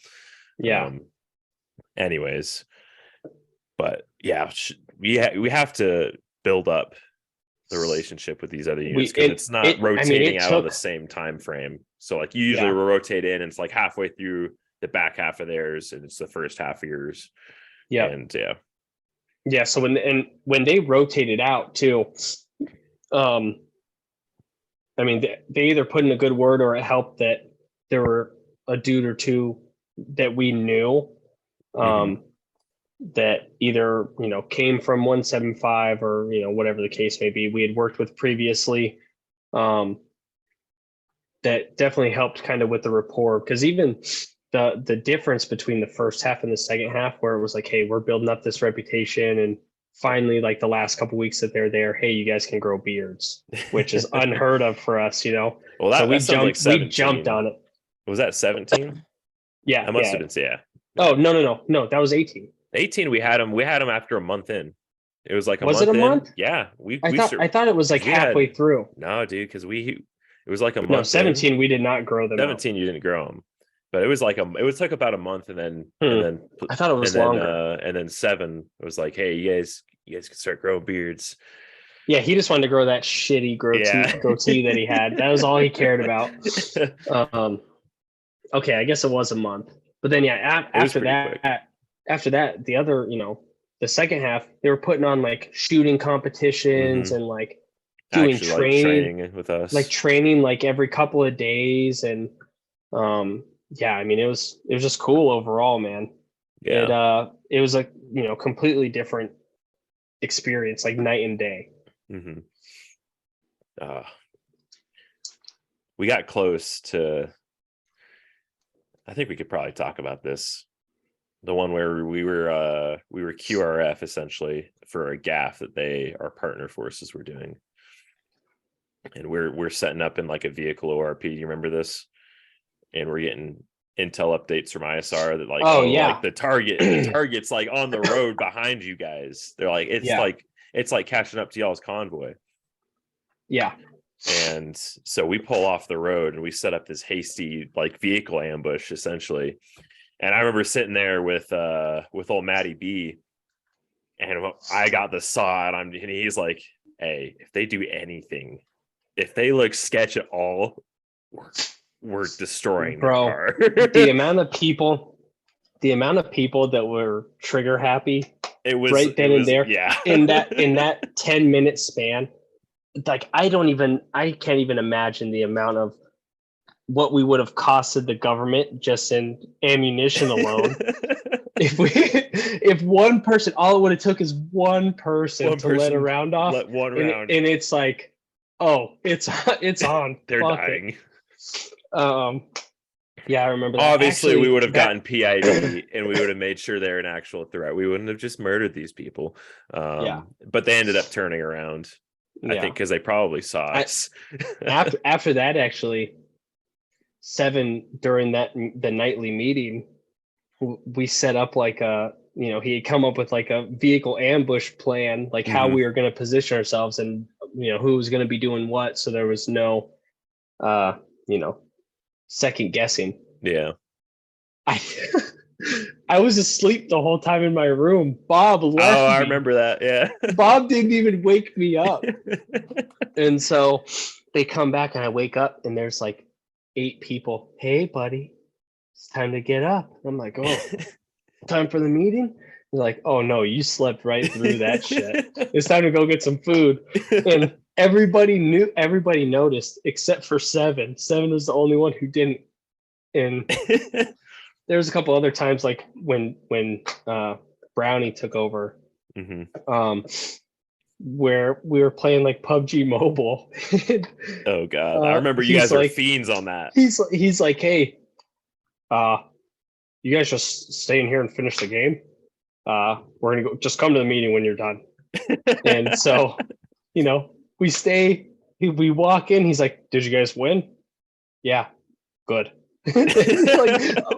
Anyways, but yeah, we have to build up the relationship with these other units, because it's not rotating out of the same time frame. So like, you usually rotate in and it's like halfway through the back half of theirs and it's the first half of yours. So when they rotated out too, I mean, they either put in a good word or it helped that there were a dude or two that we knew that either, came from 175 or, whatever the case may be, we had worked with previously. That definitely helped kind of with the rapport, because even the difference between the first half and the second half, where it was like, hey, we're building up this reputation, and finally, like the last couple of weeks that they're there, hey, you guys can grow beards, which is unheard of for us, Well, so we jumped on it. Was that 17? Yeah, that must have been. Yeah. Oh, no, that was 18. 18, we had them after a month in. It was like a month? Yeah, I thought it was like halfway through. No, dude, because it was like a month. No, 17 in. We did not grow them. 17 you didn't grow them, but it was like about a month, and then I thought it was longer. And then 7, it was like, hey, you guys can start growing beards. Yeah, he just wanted to grow that shitty goatee that he had. That was all he cared about. Okay, I guess it was a month, but then after that, the other, the second half, they were putting on like shooting competitions and like doing training with us, like training like every couple of days, and yeah, I mean, it was just cool overall, man. Yeah. It was a, completely different experience, like night and day. Mm-hmm. We got close to, I think we could probably talk about this. The one where we were QRF essentially for a gaff that our partner forces were doing. And we're setting up in like a vehicle ORP. Do you remember this? And we're getting intel updates from ISR that like, like the target's like on the road behind you guys. They're like, it's like catching up to y'all's convoy. Yeah. And so we pull off the road and we set up this hasty like vehicle ambush essentially. And I remember sitting there with old Matty B, and I got the saw, and he's like, "Hey, if they do anything, if they look sketch at all, we're destroying the car." the amount of people that were trigger happy, it was right then and there. Yeah, in that 10-minute span, like I can't even imagine the amount of what we would have costed the government just in ammunition alone. if one person, all it would have took is one person to let a round off. Let one round. And it's like, oh, it's on. They're dying. Yeah, I remember that. Obviously, we would have gotten PID and we would have made sure they're an actual threat. We wouldn't have just murdered these people. But they ended up turning around, I think, because they probably saw us. After that, actually, 7 during the nightly meeting, we set up like he had come up with like a vehicle ambush plan, like how we were going to position ourselves and who was going to be doing what, so there was no second guessing. Yeah. I was asleep the whole time in my room. Bob left me. I remember that. Yeah. Bob didn't even wake me up. And so they come back and I wake up and there's like 8 people. Hey, buddy, it's time to get up. I'm like, oh, time for the meeting? They're like, oh, no, you slept right through that shit. It's time to go get some food. And everybody noticed except for 7. 7 was the only one who didn't. And there was a couple other times, like when Brownie took over, where we were playing like PUBG Mobile. Oh God, I remember you guys were fiends on that. He's like, hey, you guys just stay in here and finish the game. We're gonna go. Just come to the meeting when you're done. And so, we stay. We walk in. He's like, did you guys win? Yeah, good. Like,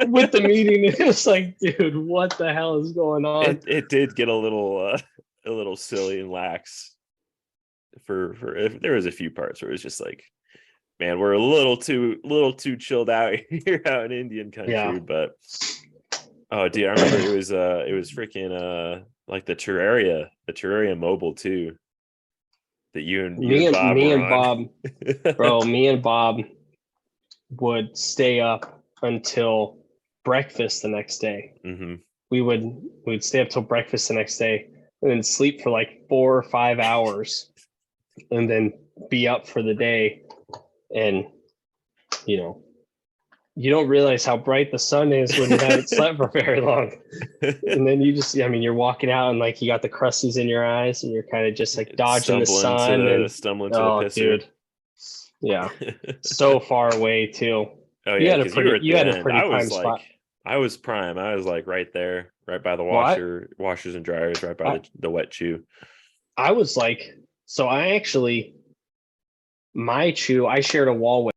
with the meeting, it was like, dude, what the hell is going on? It did get a little silly and lax. For if there was a few parts where it was just like, man, we're a little too chilled out here out in Indian country. Yeah. But oh, dude, I remember it was freaking like the Terraria mobile too. That you and Bob, bro, me and Bob would stay up until breakfast the next day. We'd stay up till breakfast the next day and then sleep for like 4 or 5 hours and then be up for the day. And you don't realize how bright the sun is when you haven't slept for very long. And then you just, you're walking out and like you got the crusties in your eyes and you're kind of just like dodging the sun and stumbling to the pisser. Dude. Yeah. So far away too. Oh yeah. You had a pretty prime spot. I was prime. I was like right there, right by the washers and dryers, right by the wet chew. I was like, so my chew, I shared a wall with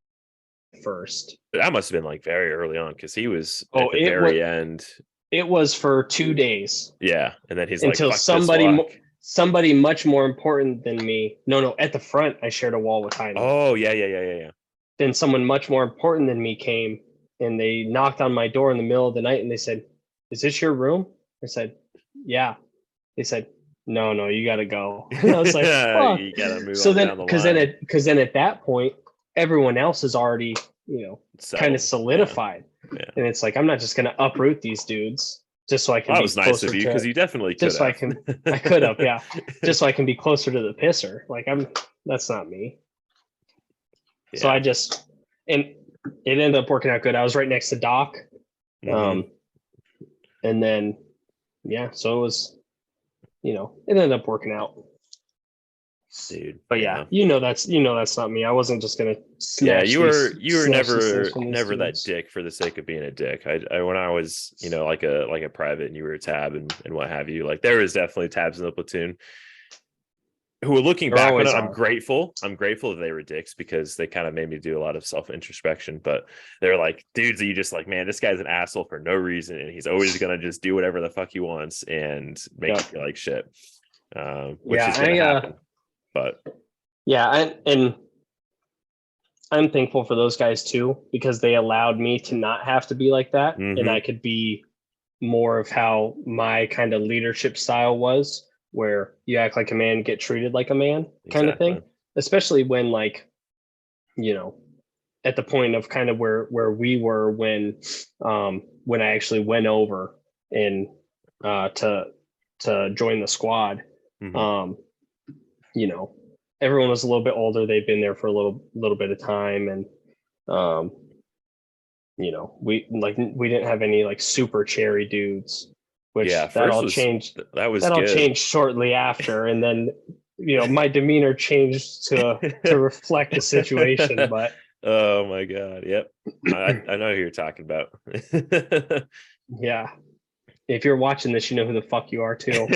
first. That must have been like very early on because he was at the very end. It was for 2 days. Yeah. And then he's until like, somebody much more important than me. No, at the front, I shared a wall with Heine. Oh, yeah. Then someone much more important than me came and they knocked on my door in the middle of the night and they said, is this your room? I said, yeah. They said, no, you got to go. And I was like, oh. You got to move on down the line. Because then at that point, everyone else is already, kind of solidified. Yeah. And it's like, I'm not just going to uproot these dudes. Just so I can. That was nice of you because you definitely could. Just so I could have, yeah. Just so I can be closer to the pisser. Like that's not me. Yeah. So I just, and it ended up working out good. I was right next to Doc. Mhm. And then, yeah, so it was, it ended up working out. Dude, But yeah, that's not me. I wasn't just gonna Yeah, snatch you were these things from these never that dudes. dick for the sake of being a dick. I when I was, like a private and you were a tab and what have you, like there was definitely tabs in the platoon who were looking There back on always it. I'm are. grateful. I'm grateful that they were dicks because they kind of made me do a lot of self introspection. But they're like dudes that you just like, man, this guy's an asshole for no reason, and he's always gonna just do whatever the fuck he wants and make you Yep. feel like shit, which Yeah, is gonna happen. But and I'm thankful for those guys too, because they allowed me to not have to be like that, and I mhm, could be more of how my kind of leadership style was, where you act like a man, get treated like a man, kind of thing. exactly. Especially when, like, you know, at the point of kind of where we were when I actually went over and to join the squad. Mhm. Um, you know, everyone was a little bit older. They'd been there for a little bit of time, and um, we didn't have any like super cherry dudes, Yeah, which first was that was that all good. changed shortly after, and then my demeanor changed to reflect the situation. But Oh my god, yep. I know who you're talking about. yeah, if you're watching this, you know who the fuck you are too.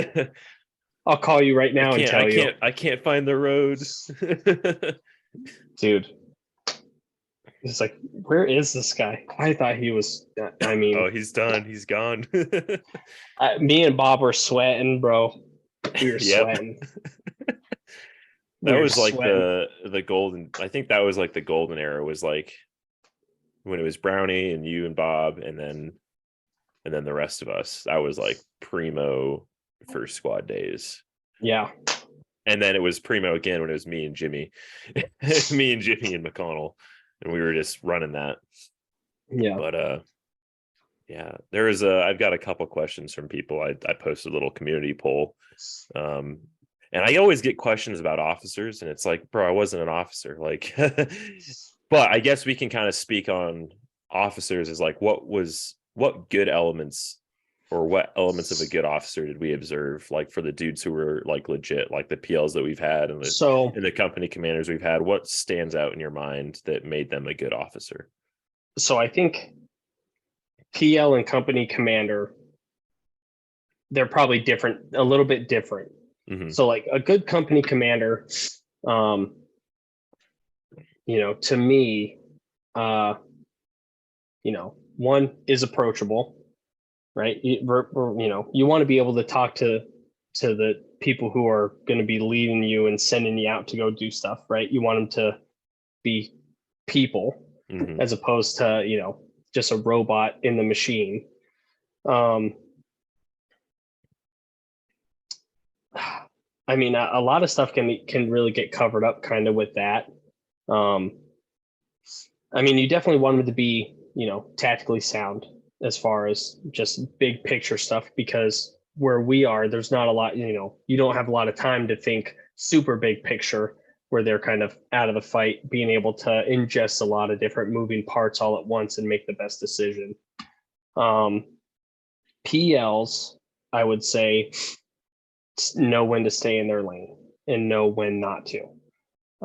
I'll call you right now and tell you, I can't find the road. dude. It's like, where is this guy? I thought he was. I mean, Oh, he's done. He's gone. me and Bob were sweating, bro. We were Yep. sweating. That We were was like sweating. the golden, I think that was like the golden era, was like when it was Brownie and you and Bob and then the rest of us. That was like primo first squad days. Yeah, And then it was primo again when it was me and Jimmy. Me and Jimmy and McConnell. And we were just running that. yeah. But yeah, there is a I've got a couple questions from people. I posted a little community poll. Um and I always get questions about officers, and it's like, bro, I wasn't an officer. Like but I guess we can kind of speak on officers as like what good elements or what elements of a good officer did we observe, like for the dudes who were like legit, like the PLs that we've had and So, the company commanders we've had. What stands out in your mind that made them a good officer? I think PL and company commander, they're probably different, a little bit different. Mm-hmm. So, like a good company commander, um, to me, uh, one is approachable, right? You want to be able to talk to the people who are going to be leading you and sending you out to go do stuff, right? You want them to be people Mm-hmm. as opposed to just a robot in the machine. um I mean, a lot of stuff can really get covered up kind of with that. um I mean, you definitely want them to be tactically sound as far as just big picture stuff, because where we are, there's not a lot, you don't have a lot of time to think super big picture, where they're kind of out of the fight, being able to ingest a lot of different moving parts all at once and make the best decision. um PLs, I would say, know when to stay in their lane and know when not to.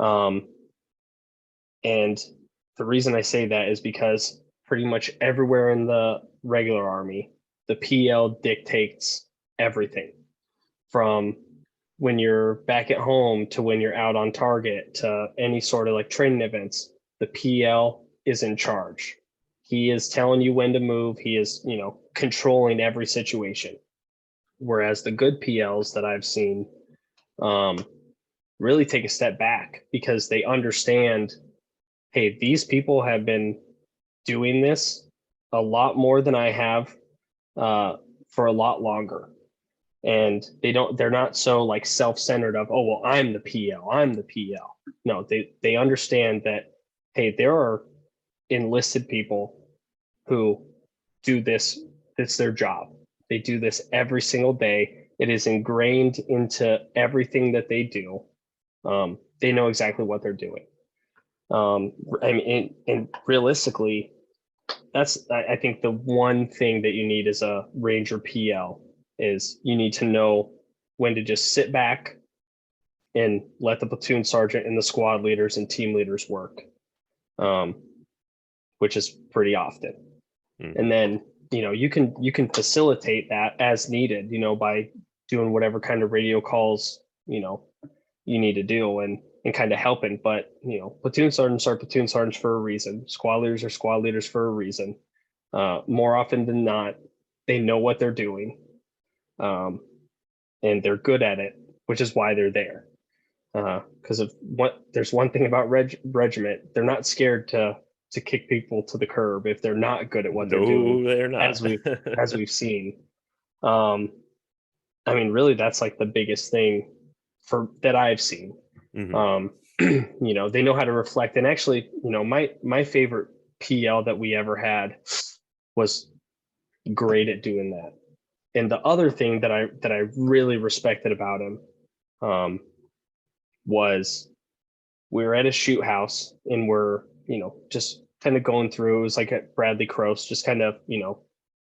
Um, and the reason I say that is because pretty much everywhere in the regular army, the PL dictates everything, from when you're back at home to when you're out on target to any sort of like training events. The PL is in charge. He is telling you when to move. He is, controlling every situation. Whereas the good PLs that I've seen um, really take a step back, because they understand, hey, these people have been doing this a lot more than I have, for a lot longer. And they're not so like self-centered of, oh, well, I'm the PL. No, they understand that, hey, there are enlisted people who do this. It's their job. They do this every single day. It is ingrained into everything that they do. They know exactly what they're doing. I mean, and realistically, I think the one thing that you need as a Ranger PL is you need to know when to just sit back and let the platoon sergeant and the squad leaders and team leaders work, which is pretty often. And then, you can facilitate that as needed, by doing whatever kind of radio calls, you need to do and kind of helping. But, platoon sergeants are platoon sergeants for a reason. Squad leaders are squad leaders for a reason. More often than not, they know what they're doing. And they're good at it, which is why they're there. Because there's one thing about regiment, they're not scared to kick people to the curb if they're not good at what they're doing. No, they're not. as we've seen. I mean, really, that's like the biggest thing that I've seen. Mhm. They know how to reflect. And actually, my favorite PL that we ever had was great at doing that. And the other thing that I really respected about him was we were at a shoot house and we're, just kind of going through. It was like at Bradley Cross, just kind of,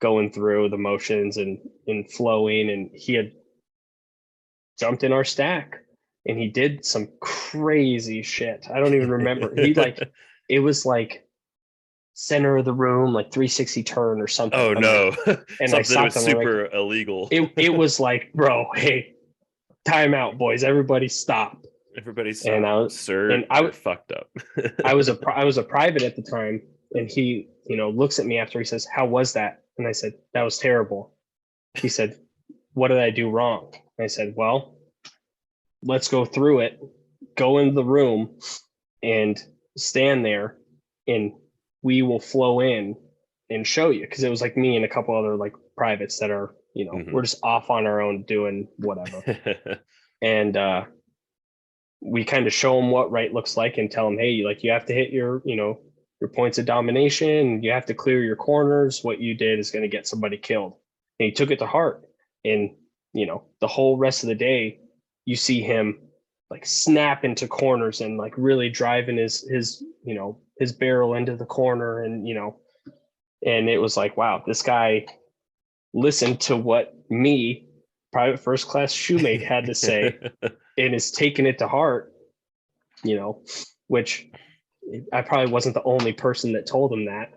going through the motions and flowing. And he had jumped in our stack and he did some crazy shit. I don't even remember. It was like center of the room, like 360 turn or something. Oh no. And something was super illegal. It was like, bro, hey, time out, boys. Everybody stop. Everybody stop. And I was, sir, and I was fucked up. I was a private at the time, and he, looks at me after. He says, "How was that?" And I said, "That was terrible." He said, "What did I do wrong?" And I said, "Well, let's go through it. Go into the room and stand there, and we will flow in and show you." Because it was like me and a couple other like privates that are, we're just off on our own doing whatever. And we kind of show them what right looks like and tell them, hey, like you have to hit your points of domination. You have to clear your corners. What you did is going to get somebody killed. And he took it to heart. And, the whole rest of the day, you see him like snap into corners and like really driving his barrel into the corner. And, and it was like, wow, this guy listened to what me, Private First Class Shumate, had to say. And is taking it to heart, which I probably wasn't the only person that told him that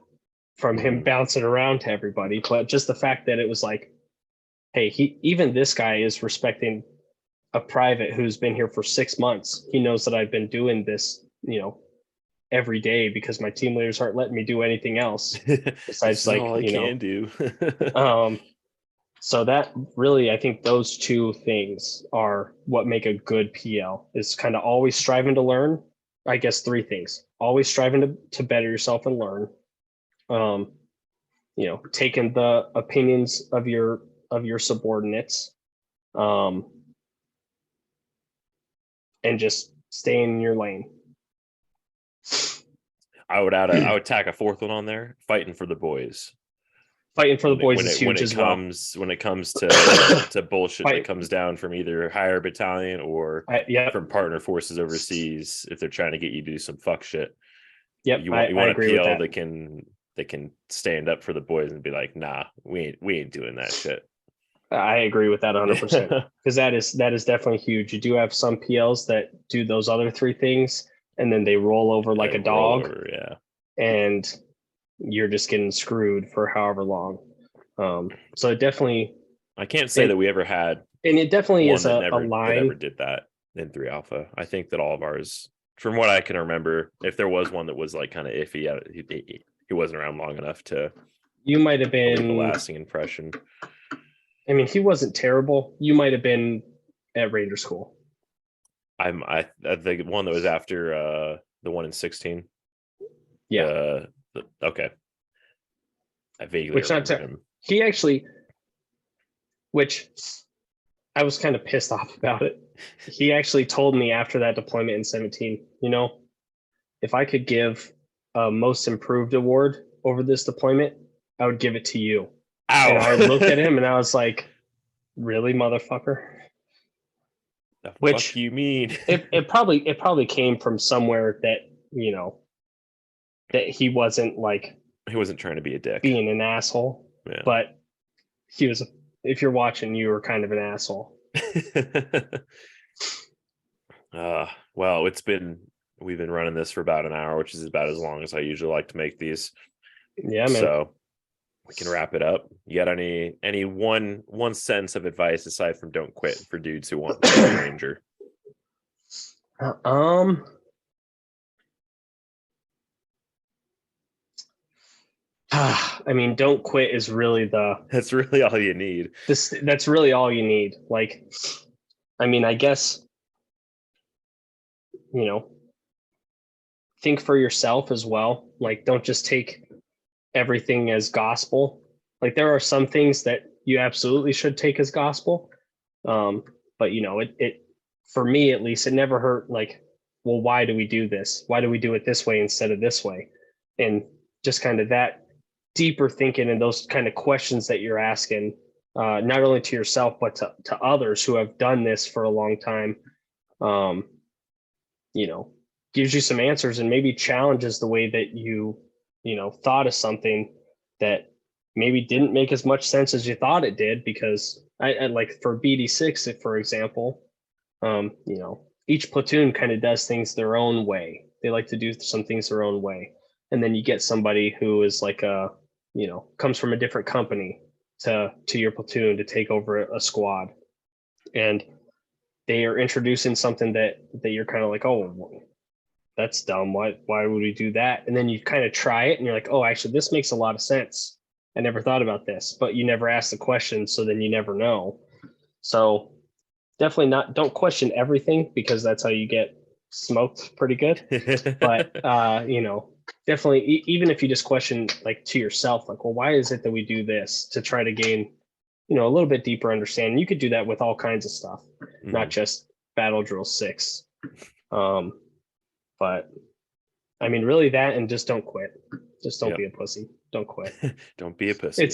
from him bouncing around to everybody. But just the fact that it was like, hey, even this guy is respecting a private who's been here for 6 months. He knows that I've been doing this, every day because my team leaders aren't letting me do anything else besides like, all I can do. So that really, I think those two things are what make a good PL, is kind of always striving to learn. I guess 3 things: always striving to better yourself and learn, taking the opinions of your subordinates, and just staying in your lane. I would tack a 4th one on there: fighting for the boys. Fighting for the boys is huge as well. When it comes to bullshit that comes down from either higher battalion or from partner forces overseas, if they're trying to get you to do some fuck shit, you want a PL that can stand up for the boys and be like, nah, we ain't doing that shit. I agree with that 100% because that is definitely huge. You do have some PLs that do those other 3 things and then they roll over like a dog, and you're just getting screwed for however long. So it definitely, I can't say that we ever had, and it definitely is a line that ever did that in 3 Alpha. I think that all of ours, from what I can remember, if there was one that was like kind of iffy, he wasn't around long enough to. You might have been a lasting impression. I mean, he wasn't terrible. You might have been at Ranger School. I the one that was after the one in 16. Yeah. Okay. I vaguely remember him. He actually, which I was kind of pissed off about it. He actually told me after that deployment in 17, if I could give a most improved award over this deployment, I would give it to you. Ow. And I looked at him and I was like, really, motherfucker? Which you mean? it probably came from somewhere that, you know, that he wasn't like He wasn't trying to be a dick. being an asshole, Yeah. but he was, if you're watching, you were kind of an asshole. Well, we've been running this for about an hour, which is about as long as I usually like to make these. Yeah, man. So we can wrap it up. You got any one sentence of advice aside from don't quit for dudes who want to be a ranger? I mean, don't quit is really that's really all you need. That's really all you need. Like, I mean, I guess, you know, think for yourself as well. Like, don't just take everything as gospel. Like, there are some things that you absolutely should take as gospel. But you know, it for me at least, it never hurt. Like, well, why do we do this? Why do we do it this way instead of this way? And just kind of that deeper thinking and those kind of questions that you're asking, not only to yourself, but to others who have done this for a long time, you know, gives you some answers and maybe challenges the way that you know, thought of something that maybe didn't make as much sense as you thought it did. Because I like for BD6, for example, you know, each platoon kind of does things their own way. They like to do some things their own way. And then you get somebody who is like you know, comes from a different company to your platoon to take over a squad. And they are introducing something that you're kind of like, oh, that's dumb. Why would we do that? And then you kind of try it and you're like, oh, actually, this makes a lot of sense. I never thought about this, but you never ask the question. So then you never know. So definitely don't question everything, because that's how you get smoked pretty good. But, you know, definitely, even if you just question like to yourself, like, well, why is it that we do this, to try to gain, you know, a little bit deeper understanding. You could do that with all kinds of stuff, not just Battle Drill 6. But I mean, really that, and just don't quit. Just don't be a pussy. Don't quit. Don't be a pussy.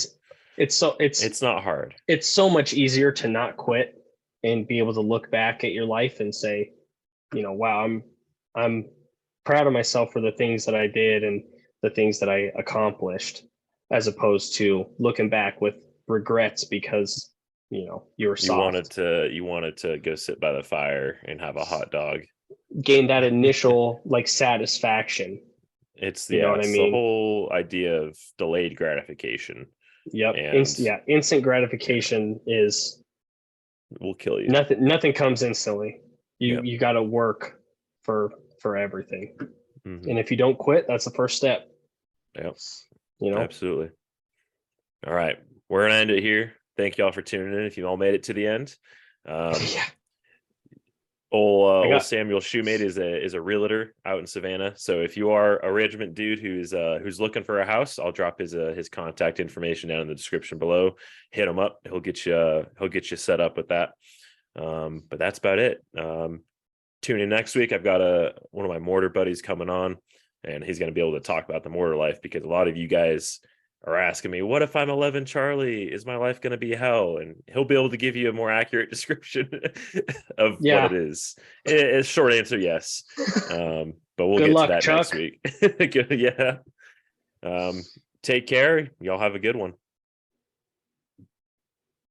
It's not hard. It's so much easier to not quit and be able to look back at your life and say, you know, wow, I'm proud of myself for the things that I did and the things that I accomplished, as opposed to looking back with regrets because, you know, you were soft. You wanted to go sit by the fire and have a hot dog. Gain that initial like satisfaction. It's you know what I mean? The whole idea of delayed gratification. Yep. Instant gratification will kill you. Nothing comes instantly. You got to work for everything. And if you don't quit, that's the first step. Yep. You know, absolutely. All right, we're gonna end it here. Thank you all for tuning in. If you all made it to the end, old Samuel Shumate is a realtor out in Savannah. So if you are a regiment dude who's looking for a house, I'll drop his contact information down in the description below. Hit him up. He'll get you set up with that. But that's about it. Tune in next week. I've got one of my mortar buddies coming on, and he's going to be able to talk about the mortar life, because a lot of you guys are asking me, what if I'm 11 Charlie? Is my life going to be hell? And he'll be able to give you a more accurate description of what it is. A short answer, yes. But we'll get to that Chuck. Next week. Good, yeah. Take care. Y'all have a good one.